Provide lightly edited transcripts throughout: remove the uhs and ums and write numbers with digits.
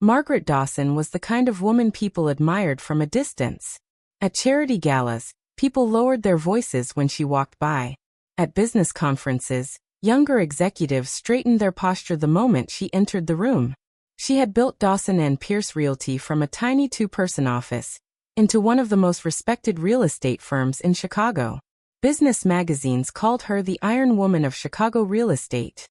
Margaret Dawson was the kind of woman people admired from a distance. At charity galas, people lowered their voices when she walked by. At business conferences, younger executives straightened their posture the moment she entered the room. She had built Dawson and Pierce Realty from a tiny two-person office into one of the most respected real estate firms in Chicago. Business magazines called her the Iron Woman of Chicago real estate.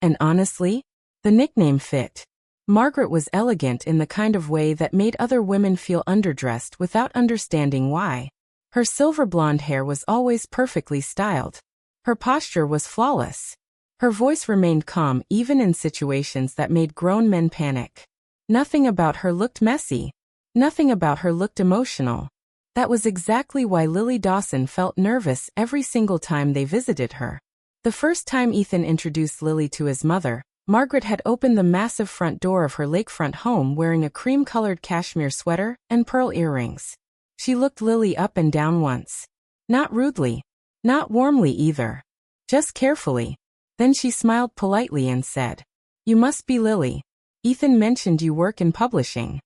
And honestly, the nickname fit. Margaret was elegant in the kind of way that made other women feel underdressed without understanding why. Her silver blonde hair was always perfectly styled. Her posture was flawless. Her voice remained calm even in situations that made grown men panic. Nothing about her looked messy. Nothing about her looked emotional. That was exactly why Lily Dawson felt nervous every single time they visited her. The first time Ethan introduced Lily to his mother, Margaret had opened the massive front door of her lakefront home wearing a cream-colored cashmere sweater and pearl earrings. She looked Lily up and down once. Not rudely. Not warmly either. Just carefully. Then she smiled politely and said, "You must be Lily. Ethan mentioned you work in publishing."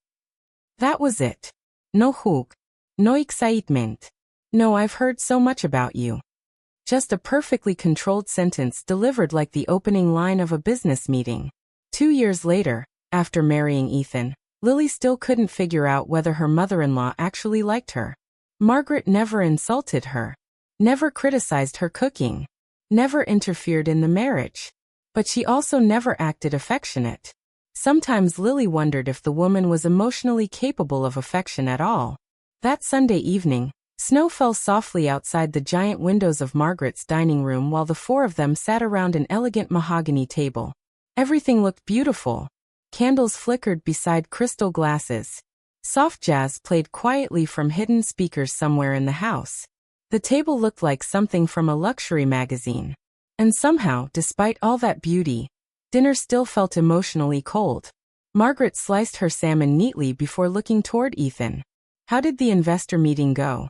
That was it. No hook. No excitement. No, "I've heard so much about you." Just a perfectly controlled sentence delivered like the opening line of a business meeting. 2 years later, after marrying Ethan, Lily still couldn't figure out whether her mother-in-law actually liked her. Margaret never insulted her. Never criticized her cooking. Never interfered in the marriage. But she also never acted affectionate. Sometimes Lily wondered if the woman was emotionally capable of affection at all. That Sunday evening, snow fell softly outside the giant windows of Margaret's dining room while the four of them sat around an elegant mahogany table. Everything looked beautiful. Candles flickered beside crystal glasses. Soft jazz played quietly from hidden speakers somewhere in the house. The table looked like something from a luxury magazine. And somehow, despite all that beauty, dinner still felt emotionally cold. Margaret sliced her salmon neatly before looking toward Ethan. "How did the investor meeting go?"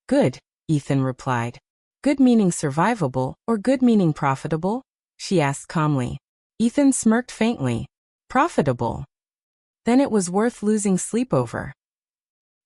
"Good," Ethan replied. "Good meaning survivable, or good meaning profitable?" she asked calmly. Ethan smirked faintly. "Profitable. Then it was worth losing sleep over."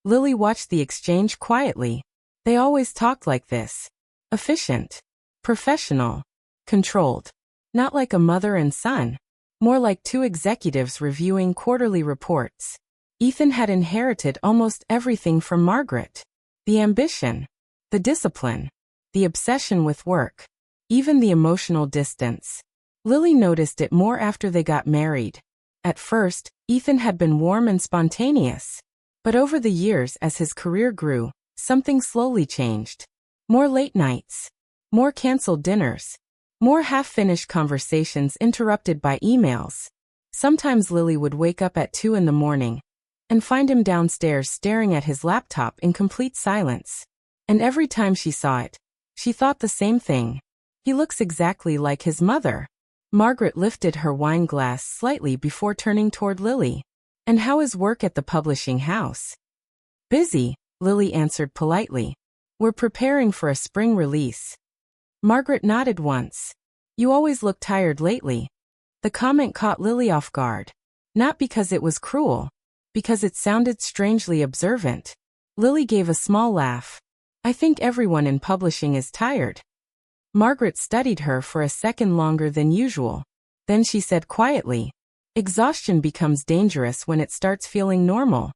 Lily watched the exchange quietly. They always talked like this. Efficient. Professional. Controlled. Not like a mother and son. More like two executives reviewing quarterly reports. Ethan had inherited almost everything from Margaret. The ambition. The discipline. The obsession with work. Even the emotional distance. Lily noticed it more after they got married. At first, Ethan had been warm and spontaneous. But over the years as his career grew, something slowly changed. More late nights. More canceled dinners. More half-finished conversations interrupted by emails. Sometimes Lily would wake up at 2 in the morning and find him downstairs staring at his laptop in complete silence. And every time she saw it, she thought the same thing. He looks exactly like his mother. Margaret lifted her wine glass slightly before turning toward Lily. "And how is work at the publishing house?" "Busy," Lily answered politely. "We're preparing for a spring release." Margaret nodded once. "You always look tired lately." The comment caught Lily off guard. Not because it was cruel. Because it sounded strangely observant. Lily gave a small laugh. "I think everyone in publishing is tired." Margaret studied her for a second longer than usual. Then she said quietly, "Exhaustion becomes dangerous when it starts feeling normal."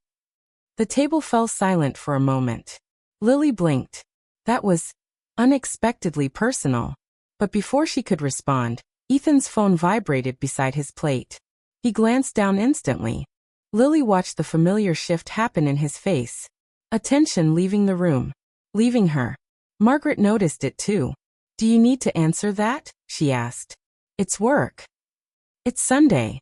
The table fell silent for a moment. Lily blinked. That was unexpectedly personal. But before she could respond, Ethan's phone vibrated beside his plate. He glanced down instantly. Lily watched the familiar shift happen in his face. Attention leaving the room. Leaving her. Margaret noticed it too. "Do you need to answer that?" she asked. "It's work." "It's Sunday."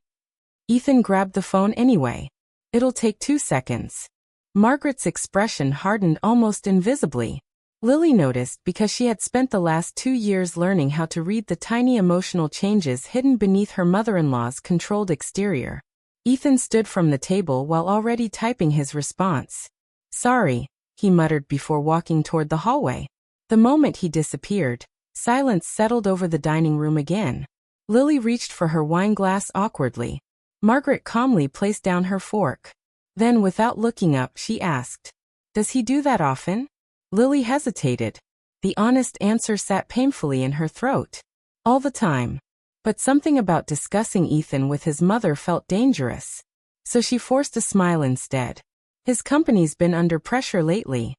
Ethan grabbed the phone anyway. "It'll take 2 seconds." Margaret's expression hardened almost invisibly. Lily noticed because she had spent the last 2 years learning how to read the tiny emotional changes hidden beneath her mother-in-law's controlled exterior. Ethan stood from the table while already typing his response. "Sorry," he muttered before walking toward the hallway. The moment he disappeared, silence settled over the dining room again. Lily reached for her wine glass awkwardly. Margaret calmly placed down her fork. Then, without looking up, she asked, "Does he do that often?" Lily hesitated. The honest answer sat painfully in her throat. "All the time." But something about discussing Ethan with his mother felt dangerous. So she forced a smile instead. "His company's been under pressure lately."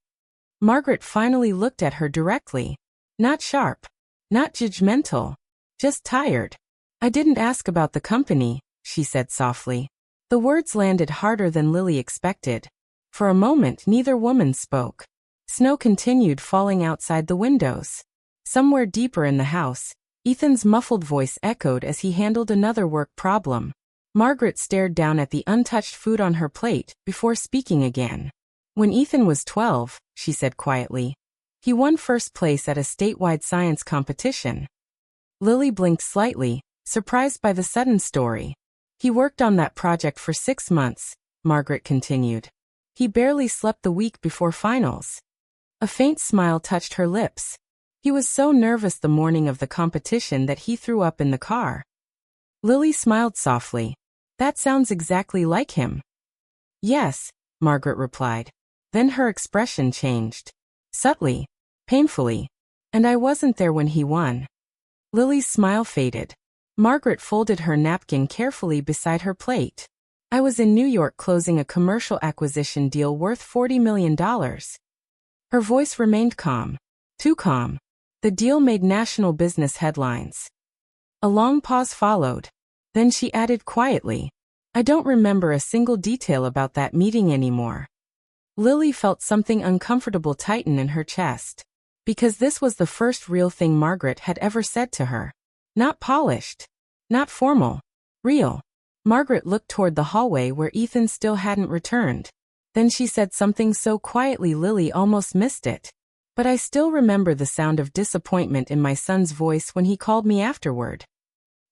Margaret finally looked at her directly. Not sharp. Not judgmental. Just tired. "I didn't ask about the company," she said softly. The words landed harder than Lily expected. For a moment neither woman spoke. Snow continued falling outside the windows. Somewhere deeper in the house, Ethan's muffled voice echoed as he handled another work problem. Margaret stared down at the untouched food on her plate before speaking again. "When Ethan was 12, she said quietly, "he won first place at a statewide science competition." Lily blinked slightly, surprised by the sudden story. "He worked on that project for 6 months, Margaret continued. "He barely slept the week before finals." A faint smile touched her lips. "He was so nervous the morning of the competition that he threw up in the car." Lily smiled softly. "That sounds exactly like him." "Yes," Margaret replied. Then her expression changed. Subtly. Painfully. "And I wasn't there when he won." Lily's smile faded. Margaret folded her napkin carefully beside her plate. "I was in New York closing a commercial acquisition deal worth $40 million. Her voice remained calm. Too calm. The deal made national business headlines. A long pause followed. Then she added quietly, "I don't remember a single detail about that meeting anymore." Lily felt something uncomfortable tighten in her chest. Because this was the first real thing Margaret had ever said to her. Not polished. Not formal. Real. Margaret looked toward the hallway where Ethan still hadn't returned. Then she said something so quietly Lily almost missed it. "But I still remember the sound of disappointment in my son's voice when he called me afterward."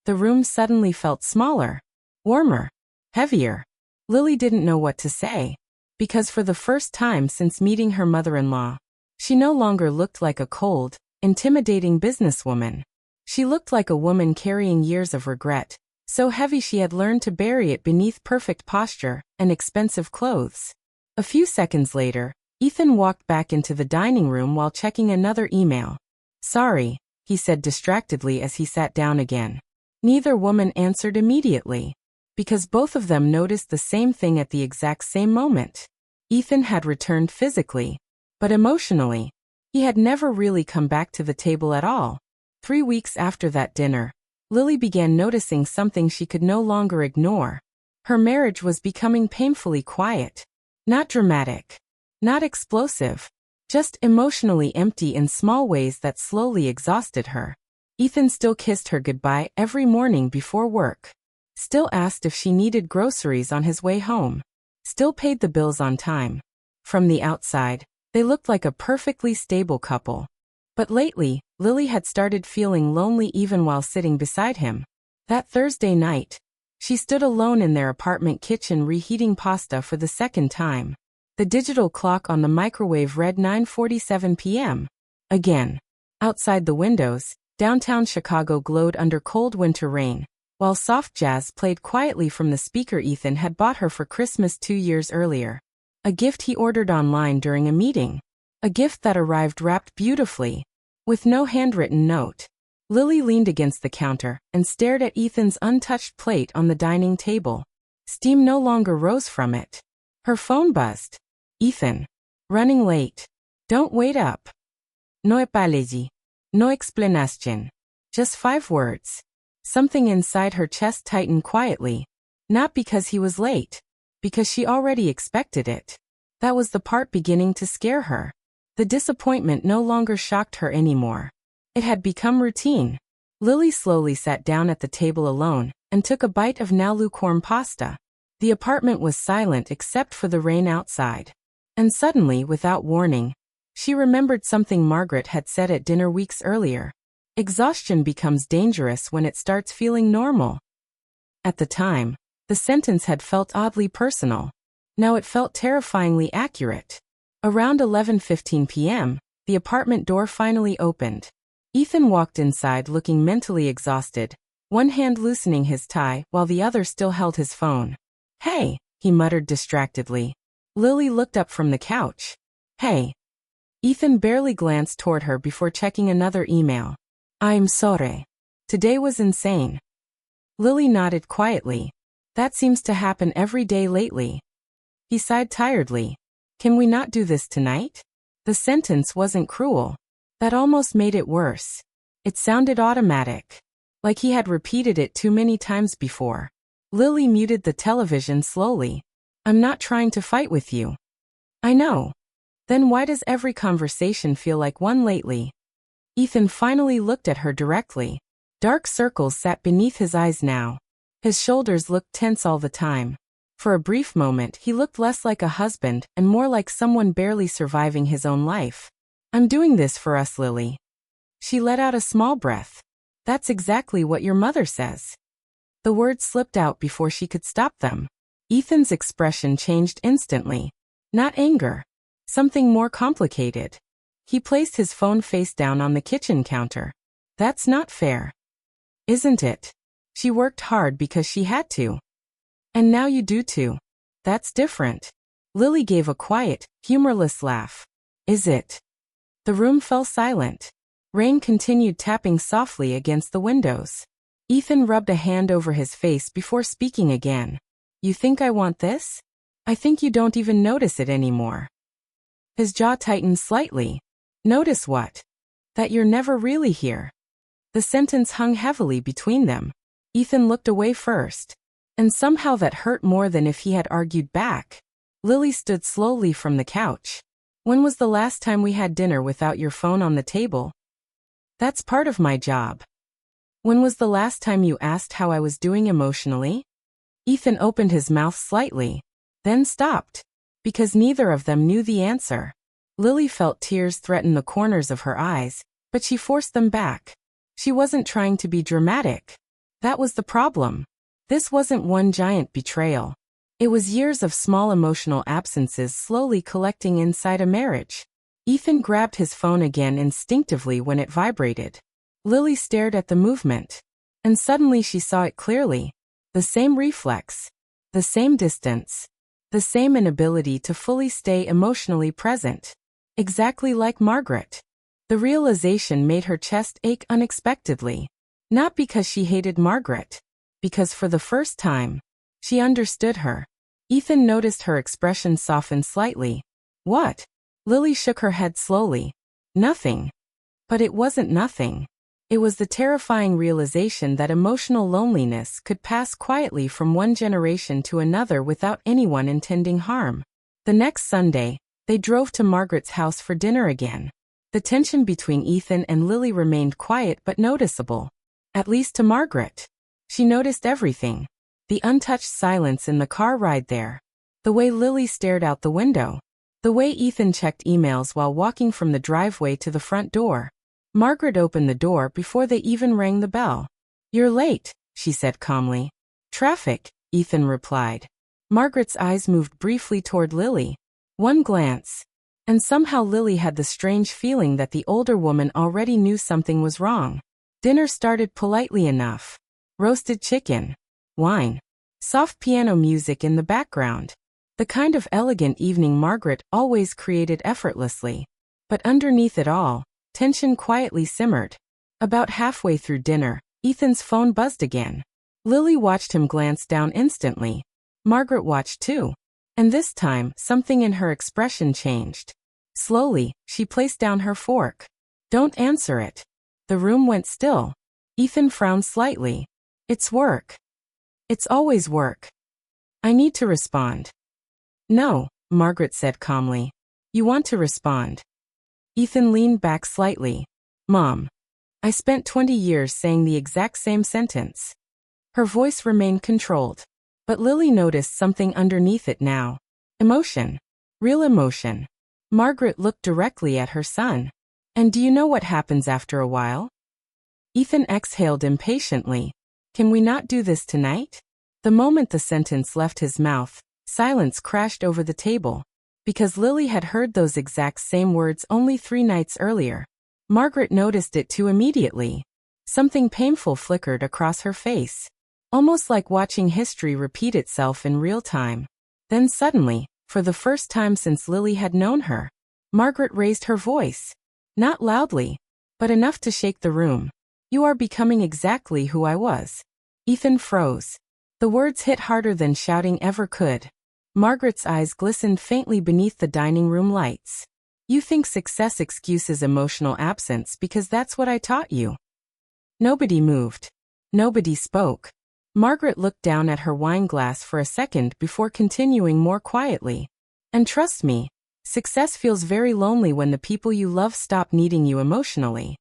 The room suddenly felt smaller. Warmer. Heavier. Lily didn't know what to say. Because for the first time since meeting her mother-in-law, she no longer looked like a cold, intimidating businesswoman. She looked like a woman carrying years of regret, so heavy she had learned to bury it beneath perfect posture and expensive clothes. A few seconds later, Ethan walked back into the dining room while checking another email. "Sorry," he said distractedly as he sat down again. Neither woman answered immediately. Because both of them noticed the same thing at the exact same moment. Ethan had returned physically. But emotionally, he had never really come back to the table at all. 3 weeks after that dinner, Lily began noticing something she could no longer ignore. Her marriage was becoming painfully quiet. Not dramatic. Not explosive. Just emotionally empty in small ways that slowly exhausted her. Ethan still kissed her goodbye every morning before work. Still asked if she needed groceries on his way home. Still paid the bills on time. From the outside, they looked like a perfectly stable couple. But lately, Lily had started feeling lonely even while sitting beside him. That Thursday night, she stood alone in their apartment kitchen reheating pasta for the second time. The digital clock on the microwave read 9:47 p.m. Again. Outside the windows, downtown Chicago glowed under cold winter rain, while soft jazz played quietly from the speaker Ethan had bought her for Christmas 2 years earlier. A gift he ordered online during a meeting. A gift that arrived wrapped beautifully, with no handwritten note. Lily leaned against the counter and stared at Ethan's untouched plate on the dining table. Steam no longer rose from it. Her phone buzzed. "Ethan. Running late. Don't wait up. No apology. No explanation." Just 5 words. Something inside her chest tightened quietly. Not because he was late. Because she already expected it. That was the part beginning to scare her. The disappointment no longer shocked her anymore. It had become routine. Lily slowly sat down at the table alone and took a bite of now lukewarm pasta. The apartment was silent except for the rain outside. And suddenly, without warning, she remembered something Margaret had said at dinner weeks earlier. Exhaustion becomes dangerous when it starts feeling normal. At the time, the sentence had felt oddly personal. Now it felt terrifyingly accurate. Around 11:15 p.m., the apartment door finally opened. Ethan walked inside looking mentally exhausted, one hand loosening his tie while the other still held his phone. "Hey," he muttered distractedly. Lily looked up from the couch. "Hey." Ethan barely glanced toward her before checking another email. "I'm sorry. Today was insane." Lily nodded quietly. "That seems to happen every day lately." He sighed tiredly. "Can we not do this tonight?" The sentence wasn't cruel. That almost made it worse. It sounded automatic. Like he had repeated it too many times before. Lily muted the television slowly. "I'm not trying to fight with you." "I know. Then why does every conversation feel like one lately?" Ethan finally looked at her directly. Dark circles sat beneath his eyes now. His shoulders looked tense all the time. For a brief moment he looked less like a husband and more like someone barely surviving his own life. "I'm doing this for us, Lily." She let out a small breath. "That's exactly what your mother says." The words slipped out before she could stop them. Ethan's expression changed instantly. Not anger. Something more complicated. He placed his phone face down on the kitchen counter. "That's not fair." "Isn't it? She worked hard because she had to. And now you do too. That's different." Lily gave a quiet, humorless laugh. "Is it?" The room fell silent. Rain continued tapping softly against the windows. Ethan rubbed a hand over his face before speaking again. "You think I want this? I think you don't even notice it anymore." His jaw tightened slightly. "Notice what?" "That you're never really here." The sentence hung heavily between them. Ethan looked away first. And somehow that hurt more than if he had argued back. Lily stood slowly from the couch. "When was the last time we had dinner without your phone on the table?" "That's part of my job." "When was the last time you asked how I was doing emotionally?" Ethan opened his mouth slightly, then stopped, because neither of them knew the answer. Lily felt tears threaten the corners of her eyes, but she forced them back. She wasn't trying to be dramatic. That was the problem. This wasn't one giant betrayal. It was years of small emotional absences slowly collecting inside a marriage. Ethan grabbed his phone again instinctively when it vibrated. Lily stared at the movement. And suddenly she saw it clearly. The same reflex. The same distance. The same inability to fully stay emotionally present. Exactly like Margaret. The realization made her chest ache unexpectedly. Not because she hated Margaret. Because for the first time, she understood her. Ethan noticed her expression soften slightly. "What?" Lily shook her head slowly. "Nothing." But it wasn't nothing. It was the terrifying realization that emotional loneliness could pass quietly from one generation to another without anyone intending harm. The next Sunday, they drove to Margaret's house for dinner again. The tension between Ethan and Lily remained quiet but noticeable. At least to Margaret. She noticed everything. The untouched silence in the car ride there. The way Lily stared out the window. The way Ethan checked emails while walking from the driveway to the front door. Margaret opened the door before they even rang the bell. "You're late," she said calmly. "Traffic," Ethan replied. Margaret's eyes moved briefly toward Lily. One glance. And somehow Lily had the strange feeling that the older woman already knew something was wrong. Dinner started politely enough. Roasted chicken. Wine. Soft piano music in the background. The kind of elegant evening Margaret always created effortlessly. But underneath it all, tension quietly simmered. About halfway through dinner, Ethan's phone buzzed again. Lily watched him glance down instantly. Margaret watched too. And this time, something in her expression changed. Slowly, she placed down her fork. "Don't answer it." The room went still. Ethan frowned slightly. "It's work." "It's always work." "I need to respond." "No," Margaret said calmly. "You want to respond." Ethan leaned back slightly. "Mom. I spent 20 years saying the exact same sentence." Her voice remained controlled. But Lily noticed something underneath it now. Emotion. Real emotion. Margaret looked directly at her son. "And do you know what happens after a while?" Ethan exhaled impatiently. "Can we not do this tonight?" The moment the sentence left his mouth, silence crashed over the table. Because Lily had heard those exact same words only 3 nights earlier. Margaret noticed it too immediately. Something painful flickered across her face, almost like watching history repeat itself in real time. Then suddenly, for the first time since Lily had known her, Margaret raised her voice. Not loudly, but enough to shake the room. "You are becoming exactly who I was." Ethan froze. The words hit harder than shouting ever could. Margaret's eyes glistened faintly beneath the dining room lights. "You think success excuses emotional absence because that's what I taught you." Nobody moved. Nobody spoke. Margaret looked down at her wine glass for a second before continuing more quietly. "And trust me, success feels very lonely when the people you love stop needing you emotionally."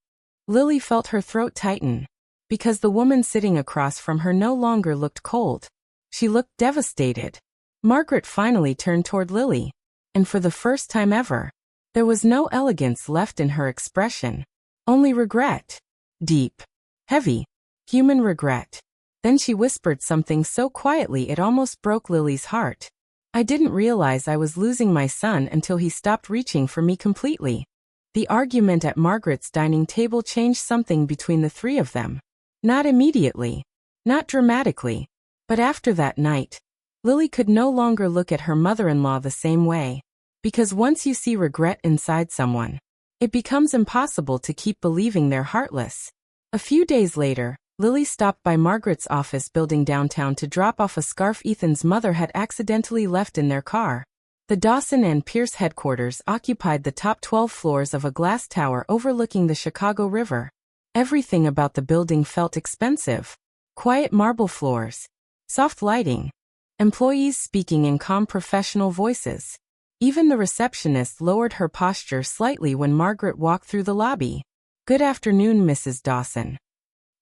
Lily felt her throat tighten, because the woman sitting across from her no longer looked cold. She looked devastated. Margaret finally turned toward Lily, and for the first time ever, there was no elegance left in her expression. Only regret. Deep. Heavy. Human regret. Then she whispered something so quietly it almost broke Lily's heart. "I didn't realize I was losing my son until he stopped reaching for me completely." The argument at Margaret's dining table changed something between the three of them. Not immediately. Not dramatically. But after that night, Lily could no longer look at her mother-in-law the same way. Because once you see regret inside someone, it becomes impossible to keep believing they're heartless. A few days later, Lily stopped by Margaret's office building downtown to drop off a scarf Ethan's mother had accidentally left in their car. The Dawson and Pierce headquarters occupied the top 12 floors of a glass tower overlooking the Chicago River. Everything about the building felt expensive. Quiet marble floors. Soft lighting. Employees speaking in calm professional voices. Even the receptionist lowered her posture slightly when Margaret walked through the lobby. "Good afternoon, Mrs. Dawson."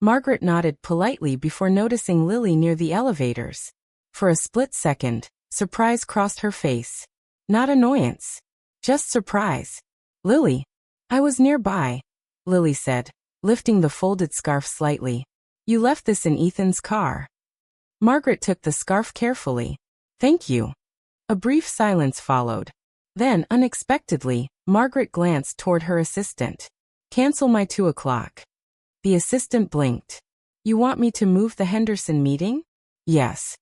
Margaret nodded politely before noticing Lily near the elevators. For a split second, surprise crossed her face. Not annoyance. Just surprise. "Lily, I was nearby," Lily said, lifting the folded scarf slightly. "You left this in Ethan's car." Margaret took the scarf carefully. "Thank you." A brief silence followed. Then, unexpectedly, Margaret glanced toward her assistant. "Cancel my 2 o'clock. The assistant blinked. "You want me to move the Henderson meeting?" "Yes."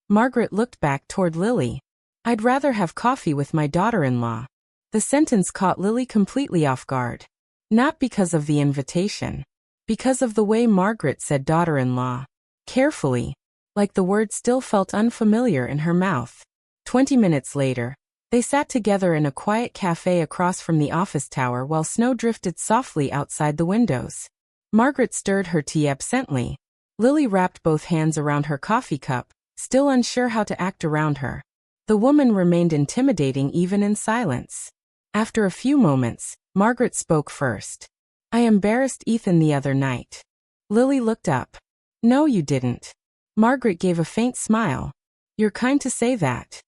Margaret looked back toward Lily. "I'd rather have coffee with my daughter-in-law." The sentence caught Lily completely off guard. Not because of the invitation. Because of the way Margaret said daughter-in-law. Carefully. Like the word still felt unfamiliar in her mouth. 20 minutes later, they sat together in a quiet cafe across from the office tower while snow drifted softly outside the windows. Margaret stirred her tea absently. Lily wrapped both hands around her coffee cup, still unsure how to act around her. The woman remained intimidating even in silence. After a few moments, Margaret spoke first. "I embarrassed Ethan the other night." Lily looked up. "No, you didn't." Margaret gave a faint smile. "You're kind to say that."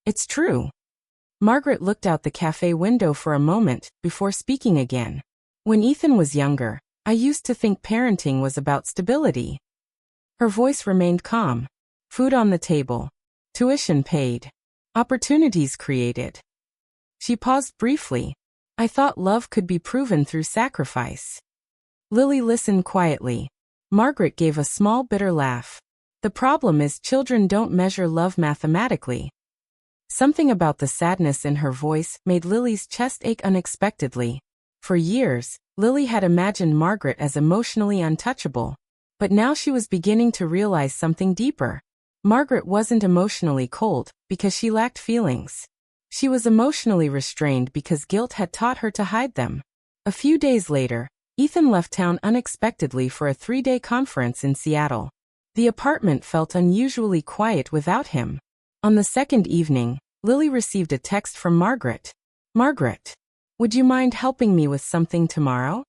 "It's true." Margaret looked out the cafe window for a moment before speaking again. "When Ethan was younger, I used to think parenting was about stability." Her voice remained calm. "Food on the table. Tuition paid. Opportunities created." She paused briefly. "I thought love could be proven through sacrifice." Lily listened quietly. Margaret gave a small bitter laugh. "The problem is children don't measure love mathematically." Something about the sadness in her voice made Lily's chest ache unexpectedly. For years, Lily had imagined Margaret as emotionally untouchable. But now she was beginning to realize something deeper. Margaret wasn't emotionally cold because she lacked feelings. She was emotionally restrained because guilt had taught her to hide them. A few days later, Ethan left town unexpectedly for a 3-day conference in Seattle. The apartment felt unusually quiet without him. On the second evening, Lily received a text from Margaret. "Margaret, would you mind helping me with something tomorrow?"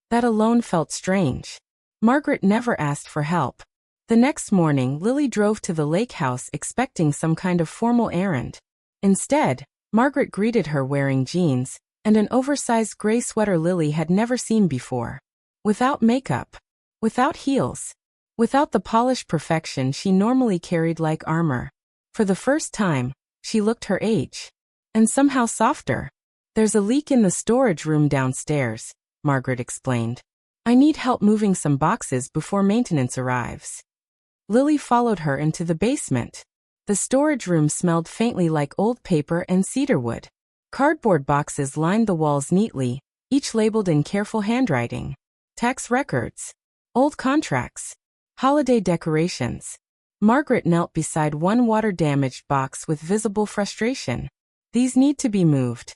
That alone felt strange. Margaret never asked for help. The next morning, Lily drove to the lake house expecting some kind of formal errand. Instead, Margaret greeted her wearing jeans and an oversized gray sweater Lily had never seen before. Without makeup. Without heels. Without the polished perfection she normally carried like armor. For the first time, she looked her age. And somehow softer. "There's a leak in the storage room downstairs," Margaret explained. I need help moving some boxes before maintenance arrives. Lily followed her into the basement. The storage room smelled faintly like old paper and cedarwood. Cardboard boxes lined the walls neatly, each labeled in careful handwriting. Tax records, old contracts, holiday decorations. Margaret knelt beside one water-damaged box with visible frustration. These need to be moved.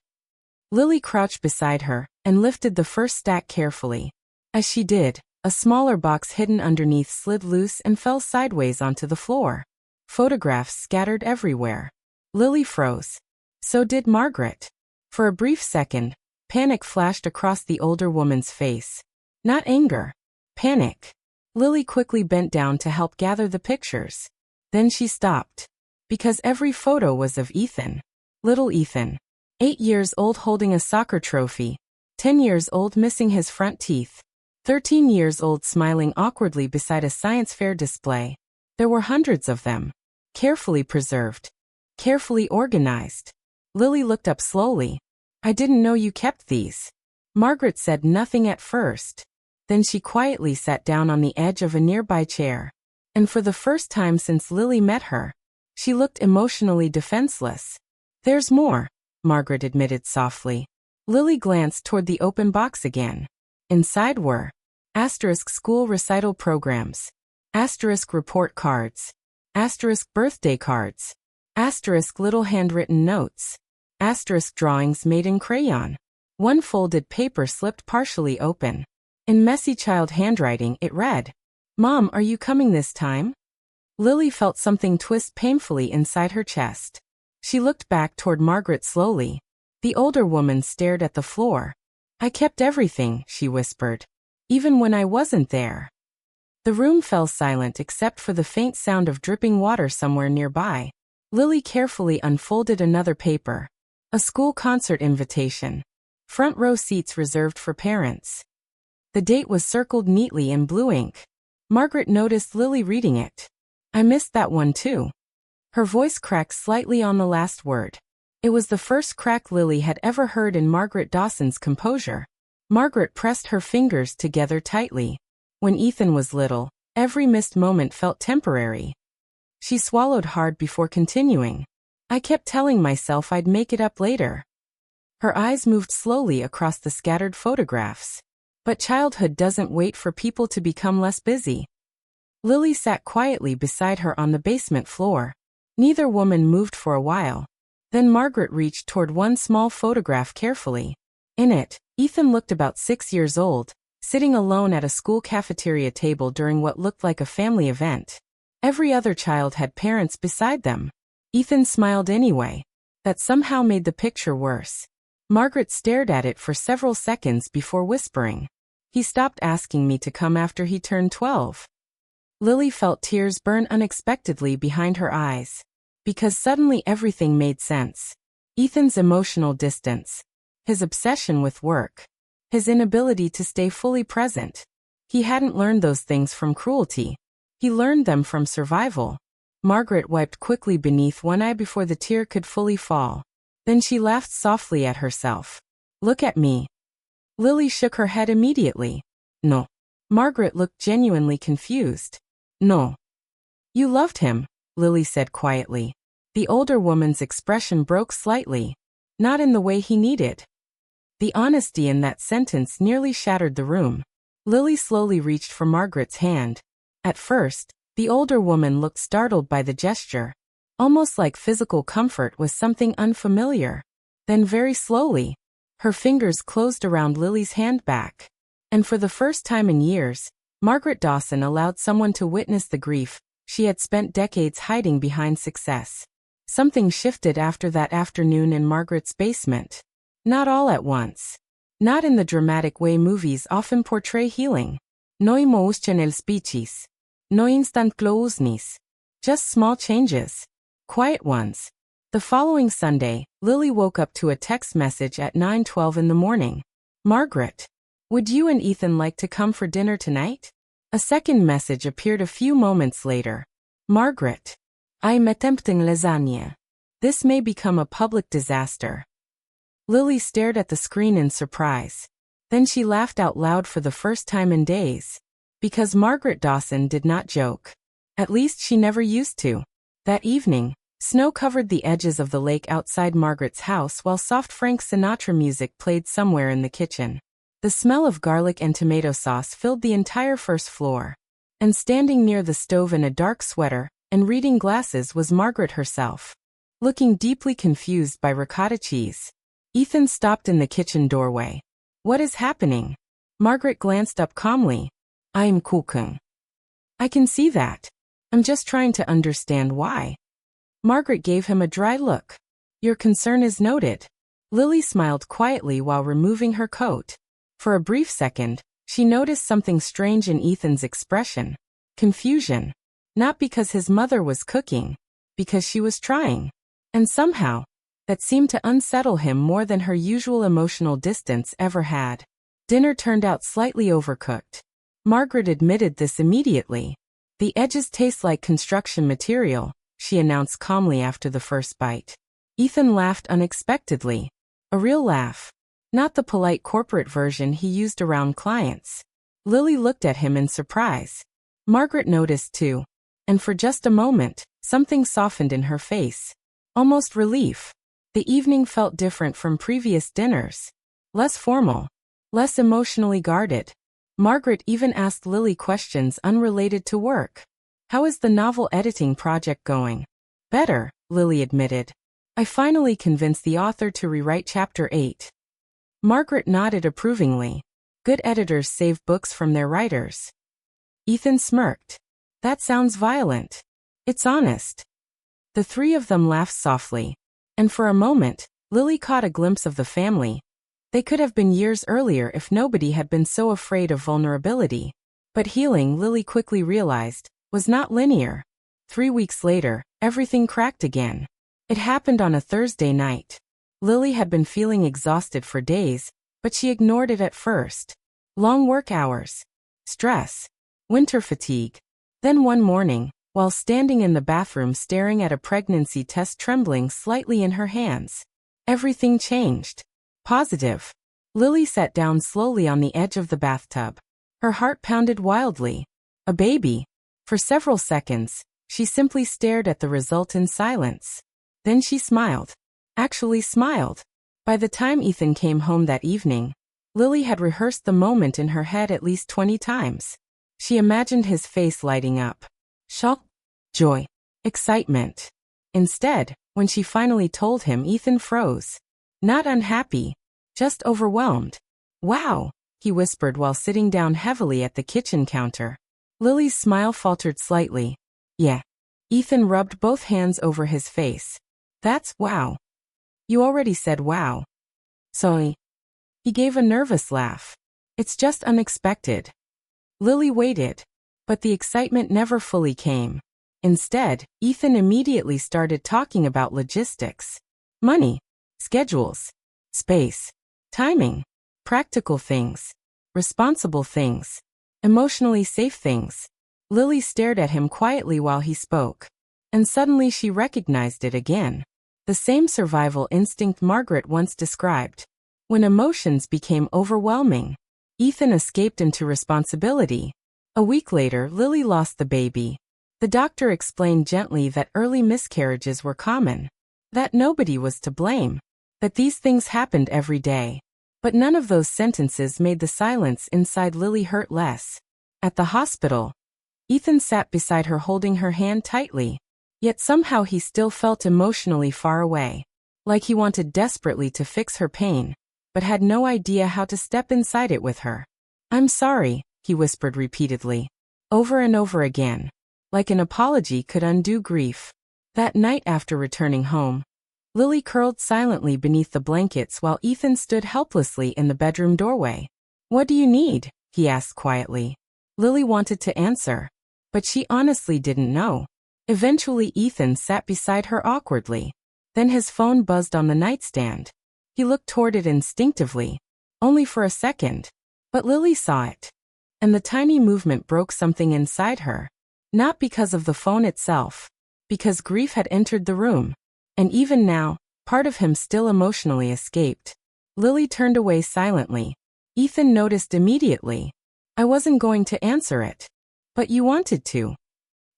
Lily crouched beside her and lifted the first stack carefully. As she did, a smaller box hidden underneath slid loose and fell sideways onto the floor. Photographs scattered everywhere. Lily froze. So did Margaret. For a brief second, panic flashed across the older woman's face. Not anger. Panic. Lily quickly bent down to help gather the pictures. Then she stopped. Because every photo was of Ethan. Little Ethan. 8 years old holding a soccer trophy. 10 years old missing his front teeth. 13 years old smiling awkwardly beside a science fair display. There were hundreds of them. Carefully preserved. Carefully organized. Lily looked up slowly. I didn't know you kept these. Margaret said nothing at first. Then she quietly sat down on the edge of a nearby chair. And for the first time since Lily met her, she looked emotionally defenseless. There's more, Margaret admitted softly. Lily glanced toward the open box again. Inside were asterisk school recital programs, asterisk report cards, asterisk birthday cards, asterisk little handwritten notes, asterisk drawings made in crayon. One folded paper slipped partially open. In messy child handwriting it read, Mom, are you coming this time? Lily felt something twist painfully inside her chest. She looked back toward Margaret slowly. The older woman stared at the floor. I kept everything, she whispered. Even when I wasn't there. The room fell silent except for the faint sound of dripping water somewhere nearby. Lily carefully unfolded another paper. A school concert invitation. Front row seats reserved for parents. The date was circled neatly in blue ink. Margaret noticed Lily reading it. I missed that one too. Her voice cracked slightly on the last word. It was the first crack Lily had ever heard in Margaret Dawson's composure. Margaret pressed her fingers together tightly. When Ethan was little, every missed moment felt temporary. She swallowed hard before continuing. I kept telling myself I'd make it up later. Her eyes moved slowly across the scattered photographs. But childhood doesn't wait for people to become less busy. Lily sat quietly beside her on the basement floor. Neither woman moved for a while. Then Margaret reached toward one small photograph carefully. In it, Ethan looked about 6 years old, sitting alone at a school cafeteria table during what looked like a family event. Every other child had parents beside them. Ethan smiled anyway. That somehow made the picture worse. Margaret stared at it for several seconds before whispering. He stopped asking me to come after he turned 12. Lily felt tears burn unexpectedly behind her eyes. Because suddenly everything made sense. Ethan's emotional distance. His obsession with work. His inability to stay fully present. He hadn't learned those things from cruelty. He learned them from survival. Margaret wiped quickly beneath one eye before the tear could fully fall. Then she laughed softly at herself. Look at me. Lily shook her head immediately. No. Margaret looked genuinely confused. No. You loved him, Lily said quietly. The older woman's expression broke slightly. Not in the way he needed. The honesty in that sentence nearly shattered the room. Lily slowly reached for Margaret's hand. At first, the older woman looked startled by the gesture. Almost like physical comfort was something unfamiliar. Then very slowly, her fingers closed around Lily's hand back. And for the first time in years, Margaret Dawson allowed someone to witness the grief she had spent decades hiding behind success. Something shifted after that afternoon in Margaret's basement. Not all at once. Not in the dramatic way movies often portray healing. No emotion el speeches. No instant closeness. Just small changes. Quiet ones. The following Sunday, Lily woke up to a text message at 9:12 in the morning. Margaret, would you and Ethan like to come for dinner tonight? A second message appeared a few moments later. Margaret, I'm attempting lasagna. This may become a public disaster. Lily stared at the screen in surprise. Then she laughed out loud for the first time in days. Because Margaret Dawson did not joke. At least she never used to. That evening, snow covered the edges of the lake outside Margaret's house while soft Frank Sinatra music played somewhere in the kitchen. The smell of garlic and tomato sauce filled the entire first floor. And standing near the stove in a dark sweater and reading glasses was Margaret herself. Looking deeply confused by ricotta cheese. Ethan stopped in the kitchen doorway. "What is happening?" Margaret glanced up calmly. "I'm cooking." "I can see that. I'm just trying to understand why." Margaret gave him a dry look. "Your concern is noted." Lily smiled quietly while removing her coat. For a brief second, she noticed something strange in Ethan's expression. Confusion. Not because his mother was cooking, because she was trying. And somehow, that seemed to unsettle him more than her usual emotional distance ever had. Dinner turned out slightly overcooked. Margaret admitted this immediately. "The edges taste like construction material," she announced calmly after the first bite. Ethan laughed unexpectedly. A real laugh. Not the polite corporate version he used around clients. Lily looked at him in surprise. Margaret noticed too. And for just a moment, something softened in her face. Almost relief. The evening felt different from previous dinners. Less formal. Less emotionally guarded. Margaret even asked Lily questions unrelated to work. "How is the novel editing project going?" "Better," Lily admitted. "I finally convinced the author to rewrite Chapter 8. Margaret nodded approvingly. Good editors save books from their writers. Ethan smirked. "That sounds violent." "It's honest." The three of them laughed softly. And for a moment, Lily caught a glimpse of the family. They could have been years earlier if nobody had been so afraid of vulnerability. But healing, Lily quickly realized, was not linear. 3 weeks later, everything cracked again. It happened on a Thursday night. Lily had been feeling exhausted for days, but she ignored it at first. Long work hours. Stress. Winter fatigue. Then one morning, while standing in the bathroom staring at a pregnancy test trembling slightly in her hands, everything changed. Positive. Lily sat down slowly on the edge of the bathtub. Her heart pounded wildly. A baby. For several seconds, she simply stared at the result in silence. Then she smiled. Actually smiled. By the time Ethan came home that evening, Lily had rehearsed the moment in her head at least 20 times. She imagined his face lighting up. Shock, joy, excitement. Instead, when she finally told him, Ethan froze. Not unhappy, just overwhelmed. "Wow," he whispered while sitting down heavily at the kitchen counter. Lily's smile faltered slightly. "Yeah." Ethan rubbed both hands over his face. "That's wow." "You already said wow." "Sorry." He gave a nervous laugh. "It's just unexpected." Lily waited, but the excitement never fully came. Instead, Ethan immediately started talking about logistics. Money. Schedules. Space. Timing. Practical things. Responsible things. Emotionally safe things. Lily stared at him quietly while he spoke. And suddenly she recognized it again. The same survival instinct Margaret once described. When emotions became overwhelming, Ethan escaped into responsibility. A week later, Lily lost the baby. The doctor explained gently that early miscarriages were common. That nobody was to blame. That these things happened every day. But none of those sentences made the silence inside Lily hurt less. At the hospital, Ethan sat beside her holding her hand tightly. Yet somehow he still felt emotionally far away. Like he wanted desperately to fix her pain, but had no idea how to step inside it with her. "I'm sorry," he whispered repeatedly. Over and over again. Like an apology could undo grief. That night after returning home, Lily curled silently beneath the blankets while Ethan stood helplessly in the bedroom doorway. "What do you need?" he asked quietly. Lily wanted to answer, but she honestly didn't know. Eventually Ethan sat beside her awkwardly. Then his phone buzzed on the nightstand. He looked toward it instinctively. Only for a second. But Lily saw it. And the tiny movement broke something inside her. Not because of the phone itself. Because grief had entered the room. And even now, part of him still emotionally escaped. Lily turned away silently. Ethan noticed immediately. I wasn't going to answer it. But you wanted to.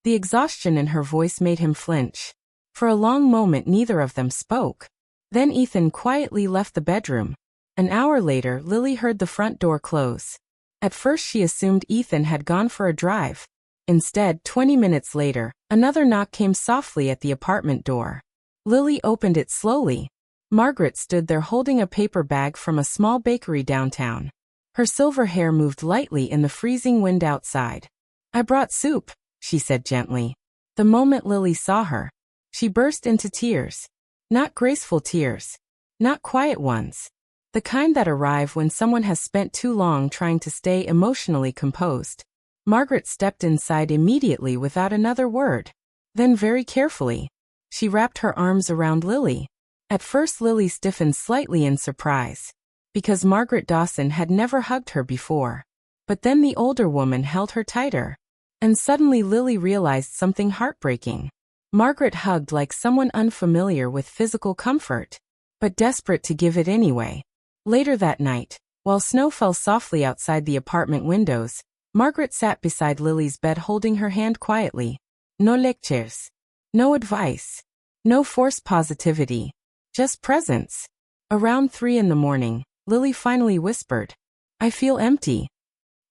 The exhaustion in her voice made him flinch. For a long moment neither of them spoke. Then Ethan quietly left the bedroom. An hour later, Lily heard the front door close. At first she assumed Ethan had gone for a drive. Instead, 20 minutes later, another knock came softly at the apartment door. Lily opened it slowly. Margaret stood there holding a paper bag from a small bakery downtown. Her silver hair moved lightly in the freezing wind outside. I brought soup, she said gently. The moment Lily saw her, she burst into tears. Not graceful tears. Not quiet ones. The kind that arrive when someone has spent too long trying to stay emotionally composed. Margaret stepped inside immediately without another word. Then very carefully, she wrapped her arms around Lily. At first Lily stiffened slightly in surprise, because Margaret Dawson had never hugged her before. But then the older woman held her tighter. And suddenly Lily realized something heartbreaking. Margaret hugged like someone unfamiliar with physical comfort, but desperate to give it anyway. Later that night, while snow fell softly outside the apartment windows, Margaret sat beside Lily's bed holding her hand quietly. No lectures. No advice. No forced positivity. Just presence. Around 3 a.m, Lily finally whispered, I feel empty.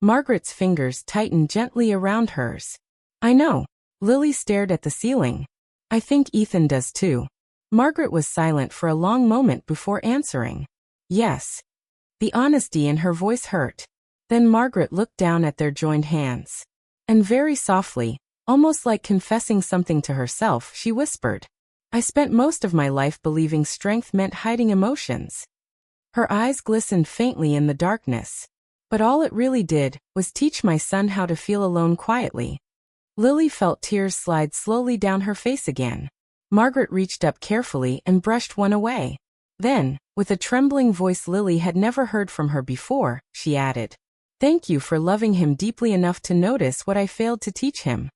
Margaret's fingers tightened gently around hers. I know. Lily stared at the ceiling. I think Ethan does too. Margaret was silent for a long moment before answering. Yes. The honesty in her voice hurt. Then Margaret looked down at their joined hands. And very softly, almost like confessing something to herself, she whispered, I spent most of my life believing strength meant hiding emotions. Her eyes glistened faintly in the darkness. But all it really did was teach my son how to feel alone quietly. Lily felt tears slide slowly down her face again. Margaret reached up carefully and brushed one away. Then, with a trembling voice Lily had never heard from her before, she added, Thank you for loving him deeply enough to notice what I failed to teach him.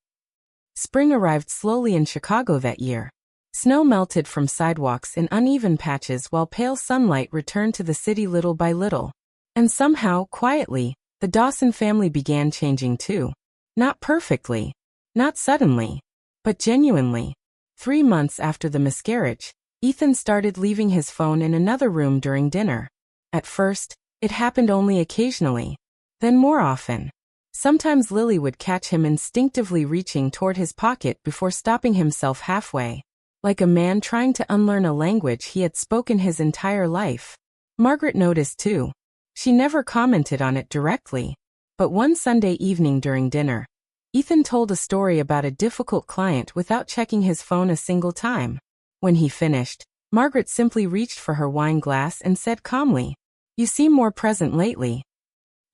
Spring arrived slowly in Chicago that year. Snow melted from sidewalks in uneven patches while pale sunlight returned to the city little by little. And somehow, quietly, the Dawson family began changing too. Not perfectly. Not suddenly. But genuinely. 3 months after the miscarriage, Ethan started leaving his phone in another room during dinner. At first, it happened only occasionally. Then more often. Sometimes Lily would catch him instinctively reaching toward his pocket before stopping himself halfway. Like a man trying to unlearn a language he had spoken his entire life. Margaret noticed too. She never commented on it directly. But one Sunday evening during dinner, Ethan told a story about a difficult client without checking his phone a single time. When he finished, Margaret simply reached for her wine glass and said calmly, You seem more present lately.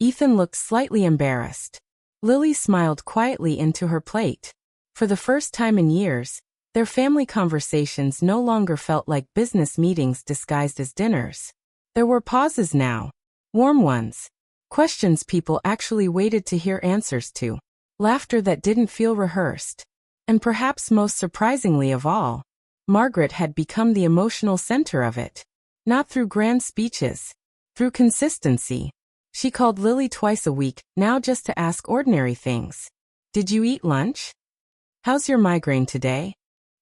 Ethan looked slightly embarrassed. Lily smiled quietly into her plate. For the first time in years, their family conversations no longer felt like business meetings disguised as dinners. There were pauses now. Warm ones. Questions people actually waited to hear answers to. Laughter that didn't feel rehearsed. And perhaps most surprisingly of all, Margaret had become the emotional center of it. Not through grand speeches. Through consistency. She called Lily twice a week, now just to ask ordinary things. Did you eat lunch? How's your migraine today?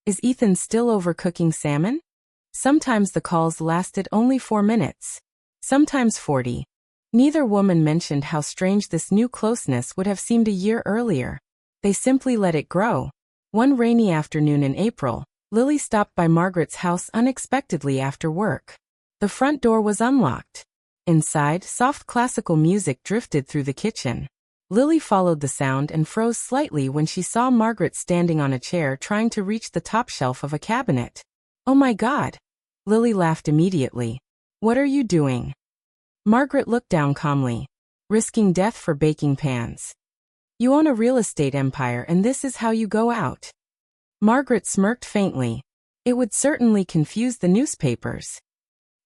Is Ethan still overcooking salmon? Sometimes the calls lasted only 4 minutes. Sometimes 40. Neither woman mentioned how strange this new closeness would have seemed a year earlier. They simply let it grow. One rainy afternoon in April, Lily stopped by Margaret's house unexpectedly after work. The front door was unlocked. Inside, soft classical music drifted through the kitchen. Lily followed the sound and froze slightly when she saw Margaret standing on a chair trying to reach the top shelf of a cabinet. Oh my God! Lily laughed immediately. What are you doing? Margaret looked down calmly. Risking death for baking pans. You own a real estate empire and this is how you go out. Margaret smirked faintly. It would certainly confuse the newspapers.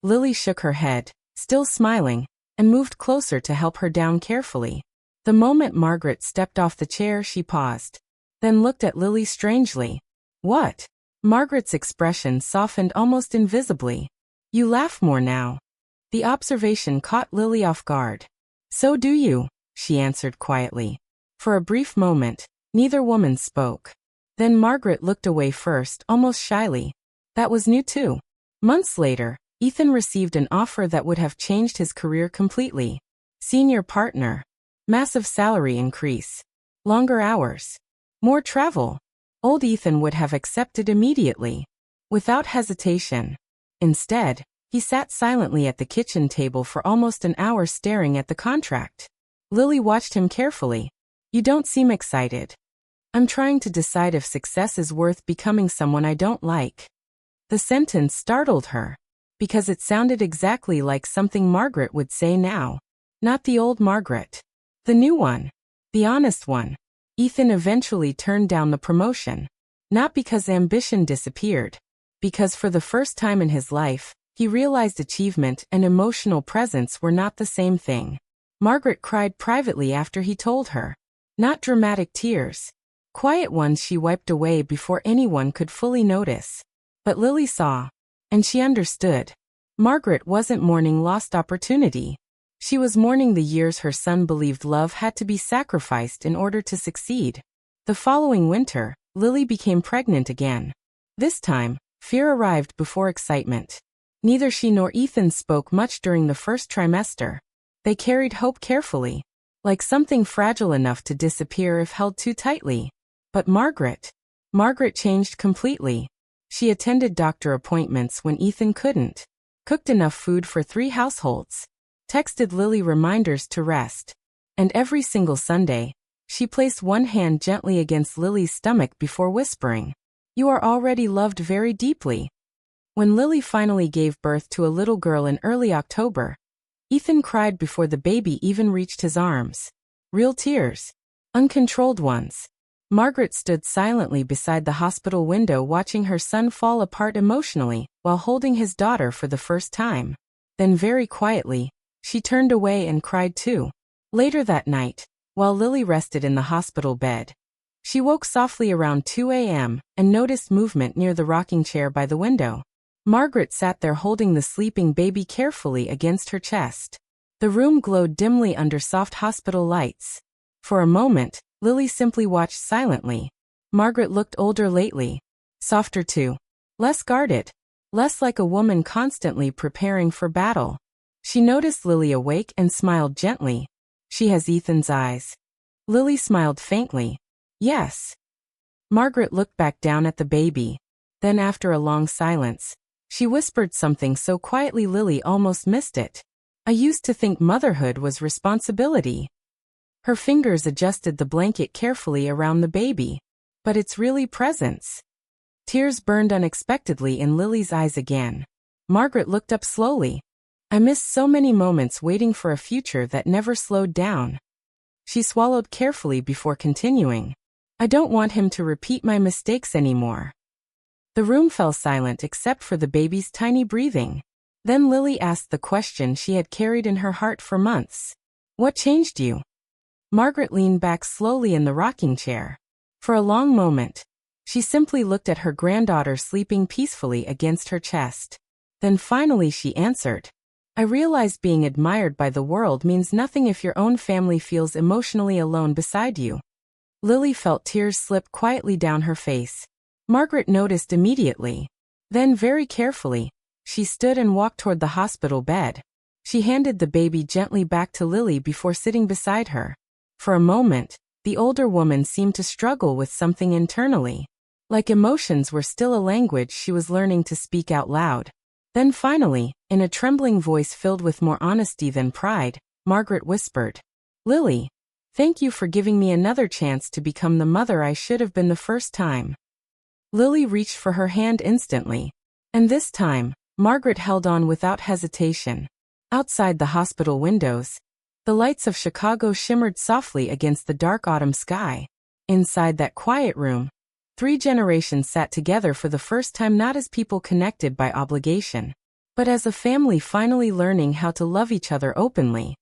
Lily shook her head, still smiling, and moved closer to help her down carefully. The moment Margaret stepped off the chair, she paused, then looked at Lily strangely. What? Margaret's expression softened almost invisibly. You laugh more now. The observation caught Lily off guard. So do you, she answered quietly. For a brief moment, neither woman spoke. Then Margaret looked away first, almost shyly. That was new too. Months later, Ethan received an offer that would have changed his career completely. Senior partner. Massive salary increase. Longer hours. More travel. Old Ethan would have accepted immediately. Without hesitation. Instead, he sat silently at the kitchen table for almost an hour staring at the contract. Lily watched him carefully. You don't seem excited. I'm trying to decide if success is worth becoming someone I don't like. The sentence startled her, because it sounded exactly like something Margaret would say now. Not the old Margaret. The new one. The honest one. Ethan eventually turned down the promotion. Not because ambition disappeared. Because for the first time in his life, he realized achievement and emotional presence were not the same thing. Margaret cried privately after he told her. Not dramatic tears. Quiet ones she wiped away before anyone could fully notice. But Lily saw. And she understood. Margaret wasn't mourning lost opportunity. She was mourning the years her son believed love had to be sacrificed in order to succeed. The following winter, Lily became pregnant again. This time, fear arrived before excitement. Neither she nor Ethan spoke much during the first trimester. They carried hope carefully, like something fragile enough to disappear if held too tightly. But Margaret changed completely. She attended doctor appointments when Ethan couldn't, cooked enough food for 3 households, texted Lily reminders to rest. And every single Sunday, she placed one hand gently against Lily's stomach before whispering, "You are already loved very deeply." When Lily finally gave birth to a little girl in early October, Ethan cried before the baby even reached his arms. Real tears. Uncontrolled ones. Margaret stood silently beside the hospital window watching her son fall apart emotionally while holding his daughter for the first time. Then very quietly, she turned away and cried too. Later that night, while Lily rested in the hospital bed, she woke softly around 2 a.m. and noticed movement near the rocking chair by the window. Margaret sat there holding the sleeping baby carefully against her chest. The room glowed dimly under soft hospital lights. For a moment, Lily simply watched silently. Margaret looked older lately. Softer too. Less guarded. Less like a woman constantly preparing for battle. She noticed Lily awake and smiled gently. She has Ethan's eyes. Lily smiled faintly. Yes. Margaret looked back down at the baby. Then after a long silence, she whispered something so quietly Lily almost missed it. I used to think motherhood was responsibility. Her fingers adjusted the blanket carefully around the baby. But it's really presence. Tears burned unexpectedly in Lily's eyes again. Margaret looked up slowly. I missed so many moments waiting for a future that never slowed down. She swallowed carefully before continuing. I don't want him to repeat my mistakes anymore. The room fell silent except for the baby's tiny breathing. Then Lily asked the question she had carried in her heart for months. What changed you? Margaret leaned back slowly in the rocking chair. For a long moment, she simply looked at her granddaughter sleeping peacefully against her chest. Then finally she answered. I realized being admired by the world means nothing if your own family feels emotionally alone beside you. Lily felt tears slip quietly down her face. Margaret noticed immediately. Then very carefully, she stood and walked toward the hospital bed. She handed the baby gently back to Lily before sitting beside her. For a moment, the older woman seemed to struggle with something internally. Like emotions were still a language she was learning to speak out loud. Then finally, in a trembling voice filled with more honesty than pride, Margaret whispered, Lily, thank you for giving me another chance to become the mother I should have been the first time. Lily reached for her hand instantly. And this time, Margaret held on without hesitation. Outside the hospital windows, the lights of Chicago shimmered softly against the dark autumn sky. Inside that quiet room, 3 generations sat together for the first time, not as people connected by obligation, but as a family finally learning how to love each other openly.